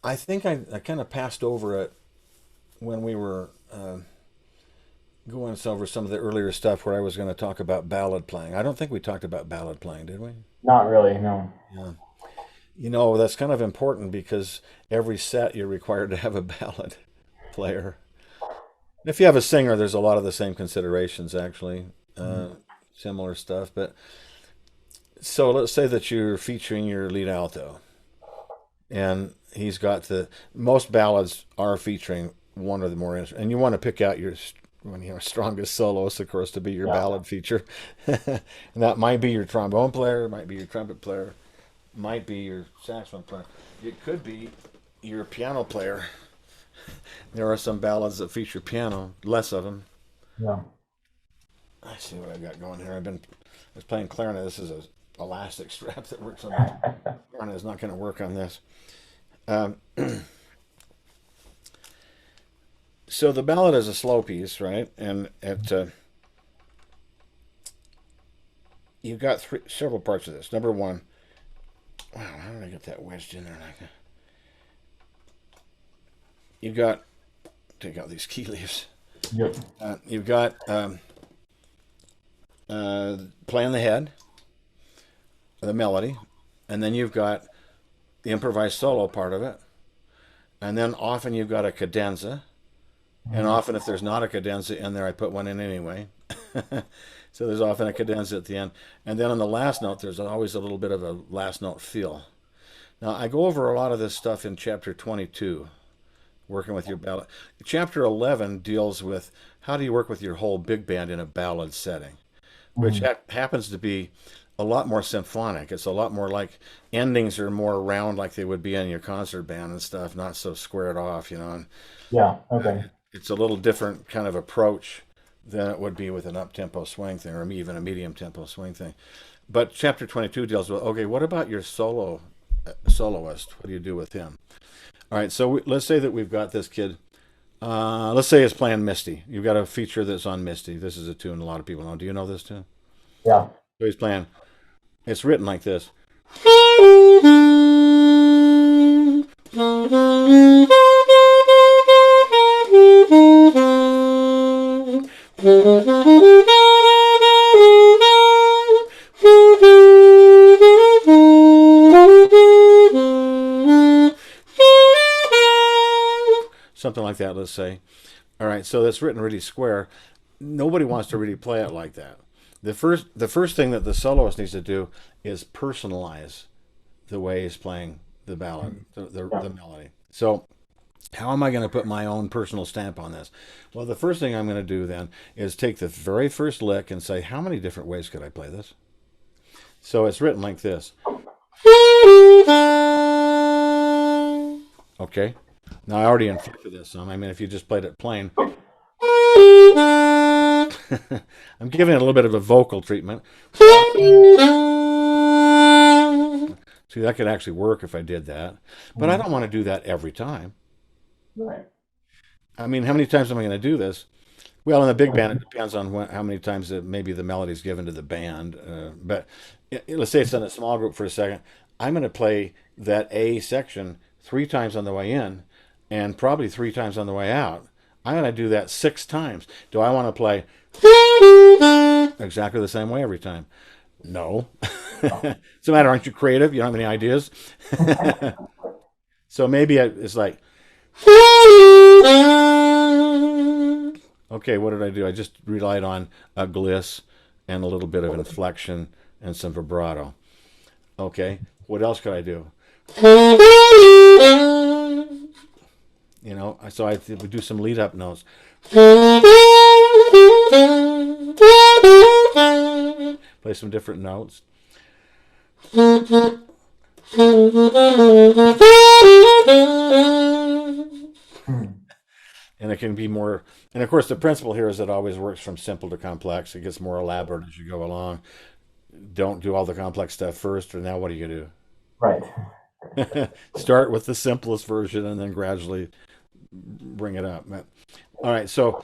I think I kind of passed over it when we were going over some of the earlier stuff where I was going to talk about ballad playing. I don't think we talked about ballad playing, did we? Not really, no. Yeah. You know, that's kind of important because every set you're required to have a ballad player. If you have a singer, there's a lot of the same considerations, actually, uh, similar stuff. But so let's say that you're featuring your lead alto, and he's got the most ballads are featuring one or the more instruments, and you want to pick out your strongest soloist, of course, to be your Yeah. ballad feature, and that might be your trombone player, might be your trumpet player, might be your saxophone player. It could be your piano player. There are some ballads that feature piano, less of them. Yeah. I see what I've got going here. I was playing clarinet. This is a elastic strap that works on the clarinet. Is not going to work on this. Um, so the ballad is a slow piece, right? And you've got several parts of this. Number one, wow, how did I get that wedged in there like that? You've got take out these key leaves. Yep. You've got playing the head, the melody, and then you've got the improvised solo part of it, and then often you've got a cadenza, and Mhm. often if there's not a cadenza in there, I put one in anyway. So there's often a cadenza at the end, and then on the last note, there's always a little bit of a last note feel. Now I go over a lot of this stuff in chapter 22, working with your ballad. Chapter 11 deals with how do you work with your whole big band in a ballad setting, which Mhm. happens to be a lot more symphonic. It's a lot more like endings are more round, like they would be in your concert band and stuff, not so squared off, you know. And Yeah. Okay. it's a little different kind of approach than it would be with an up tempo swing thing or even a medium tempo swing thing. But chapter 22 deals with okay, what about your soloist? What do you do with him? All right, so let's say that we've got this kid. Let's say it's playing Misty. You've got a feature that's on Misty. This is a tune a lot of people know. Do you know this tune? Yeah. So he's playing. It's written like this. Something like that, let's say. All right, so that's written really square. Nobody wants to really play it like that. The first thing that the soloist needs to do is personalize the way he's playing the ballad, Yeah. the melody. So how am I going to put my own personal stamp on this? Well, the first thing I'm going to do then is take the very first lick and say, how many different ways could I play this? So it's written like this. Okay. Now I already inflected this some. I mean, if you just played it plain, I'm giving it a little bit of a vocal treatment. See, that could actually work if I did that. But I Mhm. don't want to do that every time. Right. I mean, how many times am I going to do this? Well, in the big band, it depends on how many times maybe the melody's given to the band. But let's say it's in a small group for a second. I'm going to play that A section 3 times on the way in and probably 3 times on the way out. I'm going to do that 6 times. Do I want to play exactly the same way every time? No. Oh. It's a matter, aren't you creative? You don't have any ideas? So maybe it's like, okay, what did I do? I just relied on a gliss and a little bit of inflection and some vibrato. Okay, what else could I do? So I would do some lead up notes. Play some different notes. Hmm. And it can be more, and of course, the principle here is it always works from simple to complex. It gets more elaborate as you go along. Don't do all the complex stuff first, or now what are you going Right. to do? Start with the simplest version and then gradually bring it up. All right, so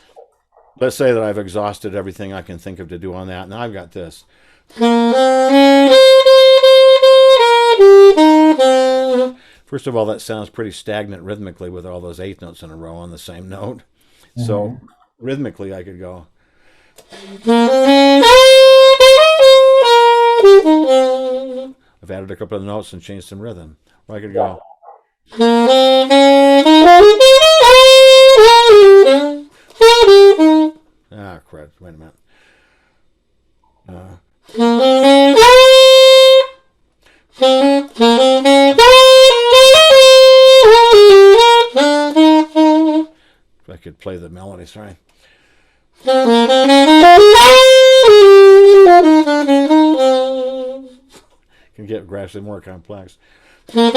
let's say that I've exhausted everything I can think of to do on that. Now I've got this. First of all, that sounds pretty stagnant rhythmically with all those eighth notes in a row on the same note. So Mm-hmm. rhythmically, I could go. I've added a couple of notes and changed some rhythm. Or I could Yeah. go. Ah, crap. Wait a minute. Uh, if I could play the melody, sorry. Can get gradually more complex. Yeah.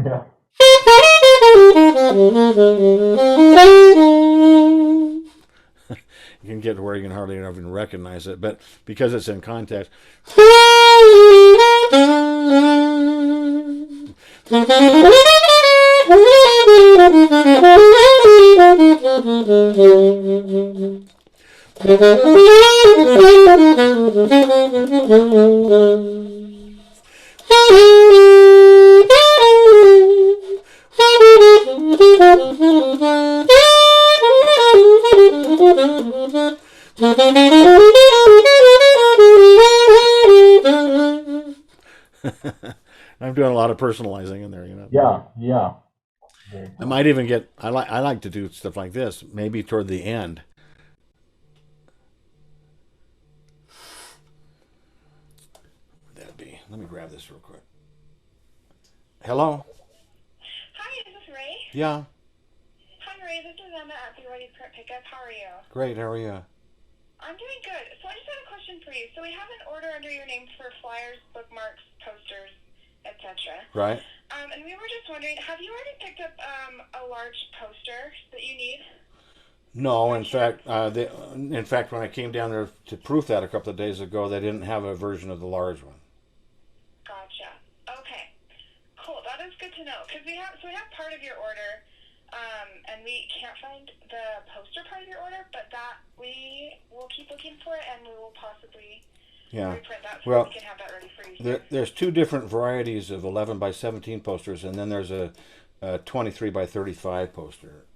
Yeah. You can get to where you can hardly even recognize it, but because it's in context. I'm doing a lot of personalizing in there, you know. Yeah. Yeah. Very I cool. might even get. I like to do stuff like this. Maybe toward the end. That'd be. Let me grab this real quick. Hello. Hi, is this Ray? Yeah. Hi, Ray. This is Emma at the Ready Print Pickup. How are you? Great. How are you? I'm doing good. So I just had a question for you. So we have an order under your name for flyers, bookmarks, posters, etc. Right. And we were just wondering, have you already picked up a large poster that you need? No. By In chance? fact, when I came down there to proof that a couple of days ago, they didn't have a version of the large one. Gotcha. Okay. Cool. That is good to know because we have part of your order, and we can't find the poster part of your order, but that we will keep looking for it, and we will possibly Yeah. reprint that so that Well, we can have that ready for you soon. there's two different varieties of 11 by 17 posters, and then there's a 23 by 35 poster.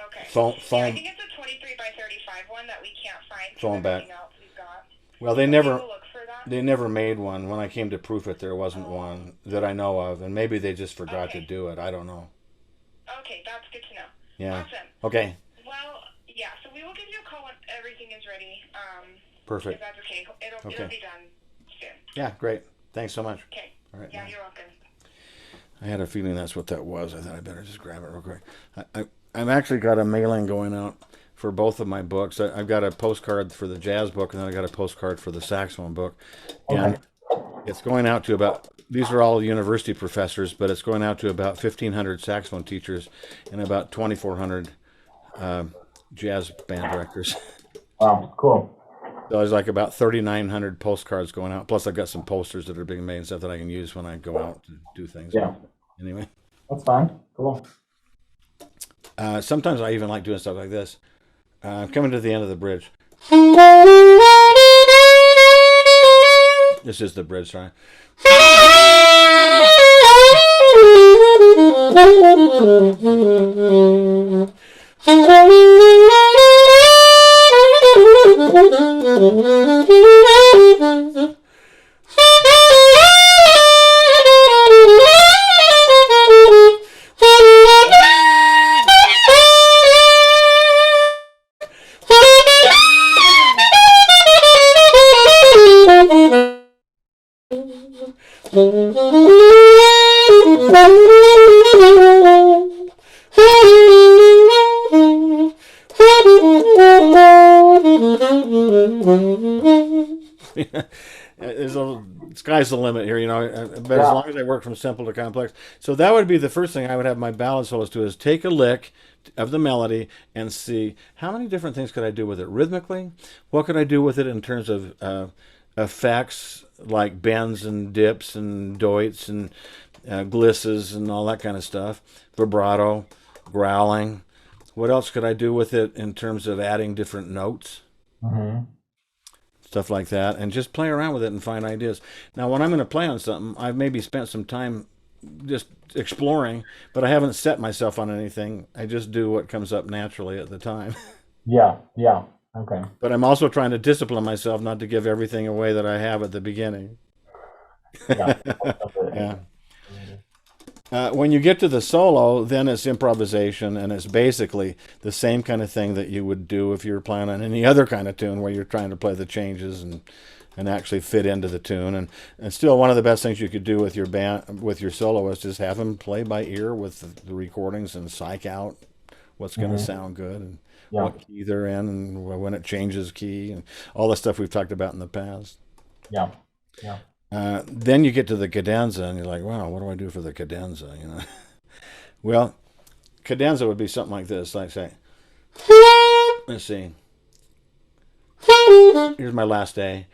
Okay. Phone, Yeah, I phone, think it's a 23 by 35 one that we can't find because phone back. everything else we've got. Well, they But we never will look for that. they never made one. When I came to proof it, there wasn't Oh, one that I know of, and maybe they just forgot to okay. do it. I don't know. Okay, that's good to know. Yeah. Awesome. Okay. Well, yeah, so we will give you a call when everything is ready. If Perfect. that's okay. It'll Okay. be done soon. Yeah. Great. Thanks so much. Okay. All right. Yeah, Bye. you're welcome. I had a feeling that's what that was. I thought I better just grab it real quick. I've actually got a mailing going out for both of my books. I've got a postcard for the jazz book, and then I got a postcard for the saxophone book, Okay. and it's going out to about. These are all university professors, but it's going out to about 1,500 saxophone teachers and about 2,400 jazz band directors. Wow. Cool. So there's like about 3,900 postcards going out. Plus, I've got some posters that are being made and stuff that I can use when I go out to do things. Yeah. Anyway, That's fine. Cool. sometimes I even like doing stuff like this. I'm coming to the end of the bridge. This is the bridge, sorry. There's a sky's the limit here, you know. But as Yeah. long as I work from simple to complex, so that would be the first thing I would have my ballad soloist do is take a lick of the melody and see how many different things could I do with it rhythmically. What could I do with it in terms of effects like bends and dips and doits and glisses and all that kind of stuff, vibrato, growling. What else could I do with it in terms of adding different notes? Mm-hmm. stuff like that, and just play around with it and find ideas. Now, when I'm going to play on something, I've maybe spent some time just exploring, but I haven't set myself on anything. I just do what comes up naturally at the time. Yeah. Yeah. Okay. But I'm also trying to discipline myself not to give everything away that I have at the beginning. Yeah. Yeah. When you get to the solo, then it's improvisation, and it's basically the same kind of thing that you would do if you were playing on any other kind of tune where you're trying to play the changes and actually fit into the tune. And still, one of the best things you could do with your band, with your soloist, is have them play by ear with the recordings and psych out what's going to sound good and Yeah. what key they're in and when it changes key and all the stuff we've talked about in the past. Yeah. Yeah. Then you get to the cadenza, and you're like, wow, what do I do for the cadenza? You know, well, cadenza would be something like this. Like, say, let's see. Here's my last day.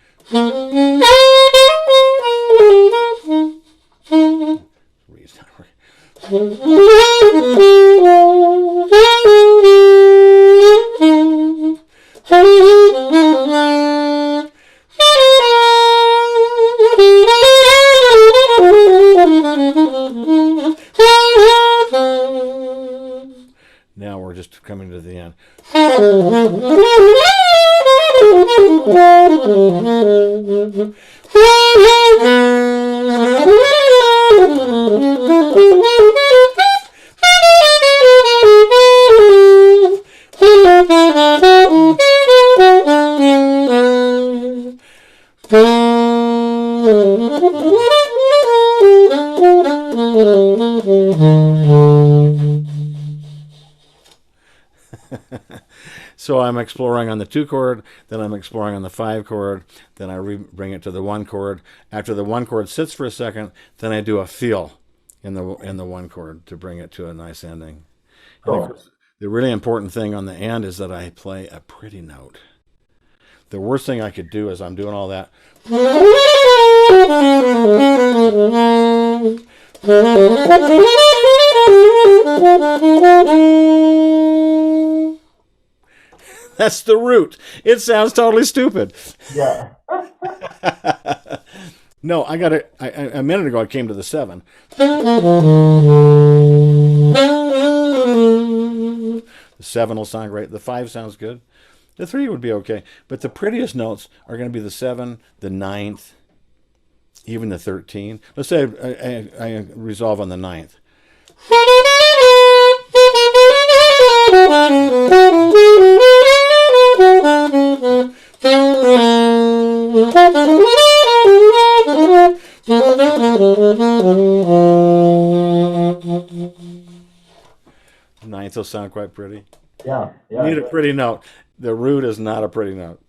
Now we're just coming to the end. So I'm exploring on the 2 chord, then I'm exploring on the 5 chord, then I bring it to the 1 chord. After the 1 chord sits for a second, then I do a feel in the 1 chord to bring it to a nice ending. And of course, the really important thing on the end is that I play a pretty note. The worst thing I could do is I'm doing all that. That's the root. It sounds totally stupid. Yeah. No, I got it. A minute ago, I came to the 7. The 7 will sound great. The 5 sounds good. The 3 would be okay. But the prettiest notes are going to be the 7, the 9th, even the 13. Let's say I resolve on the 9th. Ninth will sound quite pretty. Yeah. You need a Yeah. pretty note. The root is not a pretty note.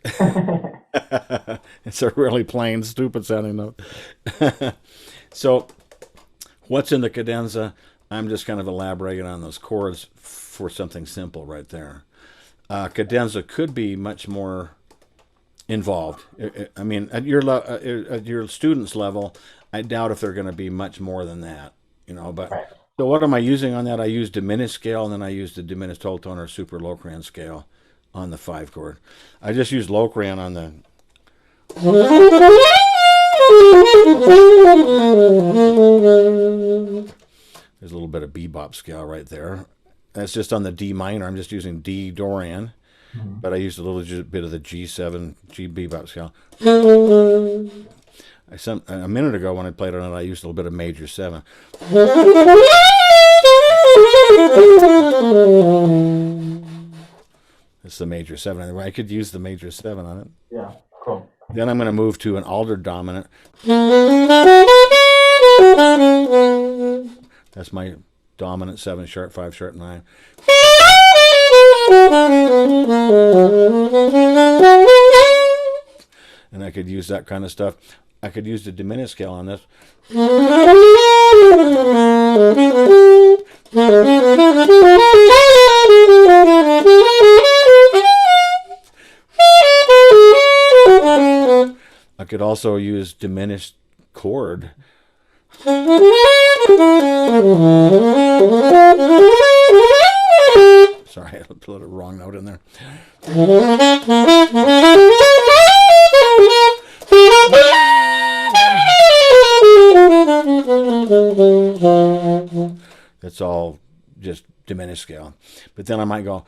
It's a really plain, stupid sounding note. So, what's in the cadenza? I'm just kind of elaborating on those chords for something simple right there. Cadenza could be much more involved. I mean, at your students' level, I doubt if they're going to be much more than that. You know, but Right. so what am I using on that? I use diminished scale, and then I use the diminished whole tone or super Locrian scale on the 5 chord. I just use Locrian on the. There's a little bit of bebop scale right there. That's just on the D minor. I'm just using D Dorian, but I used a little bit of the G7 G bebop scale. A minute ago when I played on it, I used a little bit of major 7. It's the major 7. Anyway, I could use the major 7 on it. Yeah. Cool. Then I'm going to move to an altered dominant. That's my dominant 7 sharp, 5 sharp, 9. And I could use that kind of stuff. I could use the diminished scale on this. I could also use diminished chord. Sorry, I put a wrong note in there. it's all just diminished scale. But then I might go.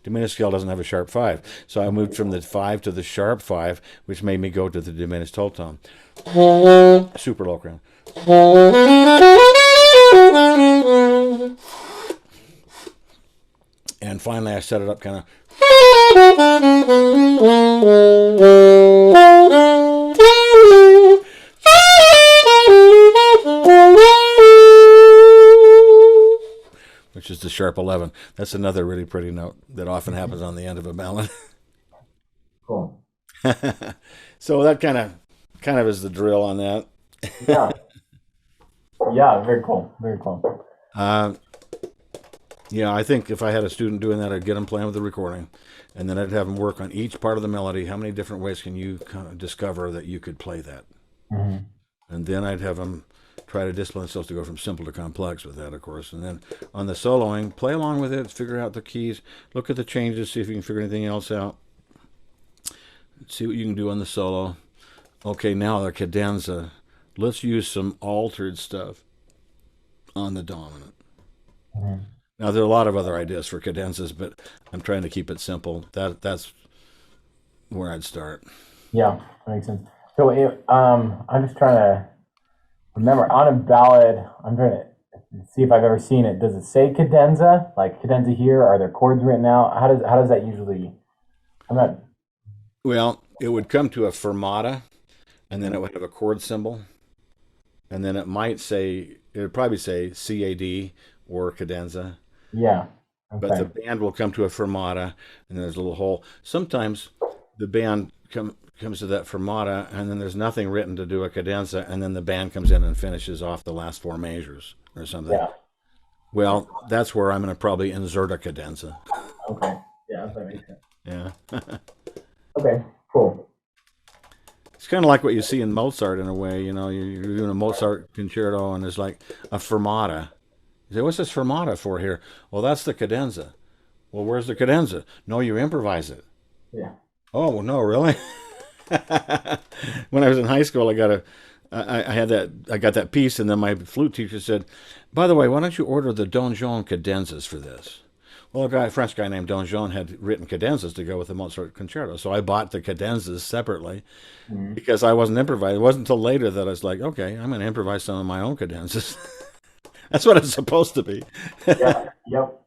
Diminished scale doesn't have a sharp 5. So I moved from the 5 to the sharp 5, which made me go to the diminished whole tone. Super low crown. And finally I set it up kind of. Which is the sharp 11. That's another really pretty note that often happens on the end of a ballad. Cool. So that kind of is the drill on that. Yeah. Yeah. Very cool. Very cool. Yeah, I think if I had a student doing that, I'd get them playing with the recording, and then I'd have them work on each part of the melody. How many different ways can you kind of discover that you could play that? Mm-hmm. And then I'd have them try to discipline themselves to go from simple to complex with that, of course. And then on the soloing, play along with it, figure out the keys, look at the changes, see if you can figure anything else out. See what you can do on the solo. Okay, now the cadenza. Let's use some altered stuff on the dominant. Mm-hmm. Now, there are a lot of other ideas for cadenzas, but I'm trying to keep it simple. That's where I'd start. Yeah, that makes sense. So I'm just trying to remember on a ballad. I'm trying to see if I've ever seen it. Does it say cadenza? Like cadenza here? Are there chords written out? How does that usually? I'm not. Well, it would come to a fermata, and then it would have a chord symbol, and then it would probably say CAD or cadenza. Yeah. Okay. But the band will come to a fermata, and there's a little hole. Sometimes the band comes to that fermata, and then there's nothing written to do a cadenza, and then the band comes in and finishes off the last 4 measures or something. Yeah. Well, that's where I'm going to probably insert a cadenza. Okay. Yeah, that makes sense. Yeah. Okay. Cool. It's kind of like what you see in Mozart in a way. You know, you're doing a Mozart concerto, and there's like a fermata. You say, what's this fermata for here? Well, that's the cadenza. Well, where's the cadenza? No, you improvise it. Yeah. Oh, no, really? When I was in high school, I got that piece, and then my flute teacher said, by the way, why don't you order the Donjon cadenzas for this? Well, a French guy named Donjon had written cadenzas to go with the Mozart concerto, so I bought the cadenzas separately because I wasn't improvising. It wasn't until later that I was like, okay, I'm going to improvise some of my own cadenzas. That's what it's supposed to be. Yeah. Yep.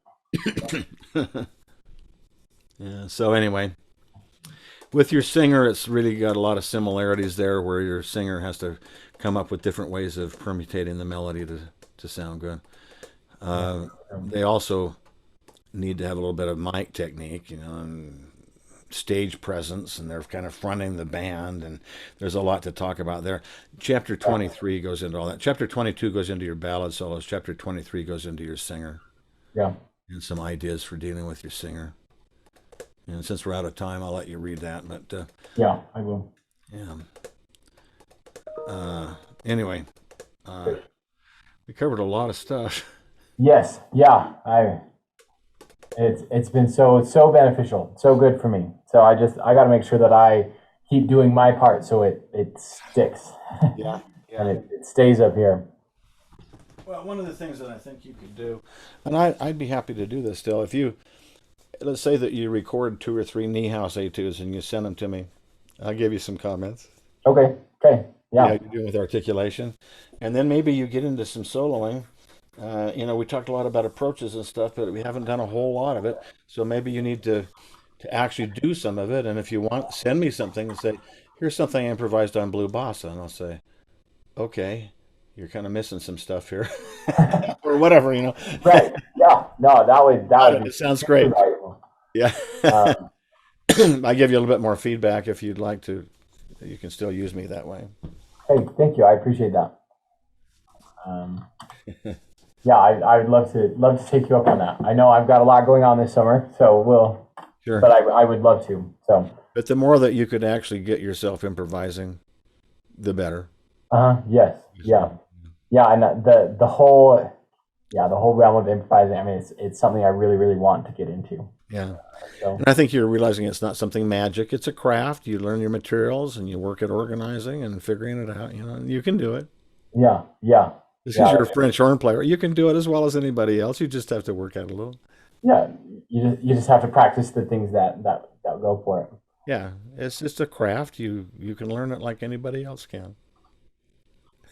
Yeah. So anyway, with your singer, it's really got a lot of similarities there, where your singer has to come up with different ways of permutating the melody to sound good. They also need to have a little bit of mic technique, you know, and stage presence, and they're kind of fronting the band, and there's a lot to talk about there. Chapter 23 goes into all that. Chapter 22 goes into your ballad solos. Chapter 23 goes into your singer. Yeah. And some ideas for dealing with your singer. And since we're out of time, I'll let you read that. But Yeah, I will. yeah. Anyway, we covered a lot of stuff. Yes. Yeah. It's been so beneficial, so good for me. So I got to make sure that I keep doing my part so it sticks. Yeah. And it stays up here. Well, one of the things that I think you could do, and I'd be happy to do this still, if you, let's say that you record 2 or 3 Niehaus etudes and you send them to me, I'll give you some comments. Okay. Yeah. How you're doing with articulation. And then maybe you get into some soloing. You know, we talked a lot about approaches and stuff, but we haven't done a whole lot of it. So maybe you need to actually do some of it. And if you want, send me something and say, here's something I improvised on Blue Bossa. And I'll say, okay, you're kind of missing some stuff here. Or whatever, you know. Right. Yeah. No, that would It sounds great. valuable. Yeah. I give you a little bit more feedback if you'd like to. You can still use me that way. Hey, thank you. I appreciate that. Yeah, I would love to take you up on that. I know I've got a lot going on this summer, so Sure. but I would love to. So. But the more that you could actually get yourself improvising, the better. Yes. Yeah. Yeah, and the whole yeah, the whole realm of improvising. I mean, it's something I really, really want to get into. Yeah. So And I think you're realizing it's not something magic. It's a craft. You learn your materials and you work at organizing and figuring it out. And you can do it. yeah, yeah, This is yeah, your French horn player. You can do it as well as anybody else. You just have to work at it a little. yeah. You just have to practice the things that go for it. Yeah, it's just a craft. You can learn it like anybody else can.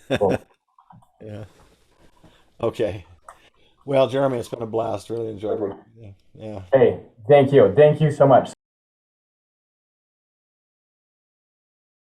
Cool. Yeah. Okay. Well, Jeremy, it's been a blast. Really enjoyed it. Yeah. Yeah. Hey, thank you so much.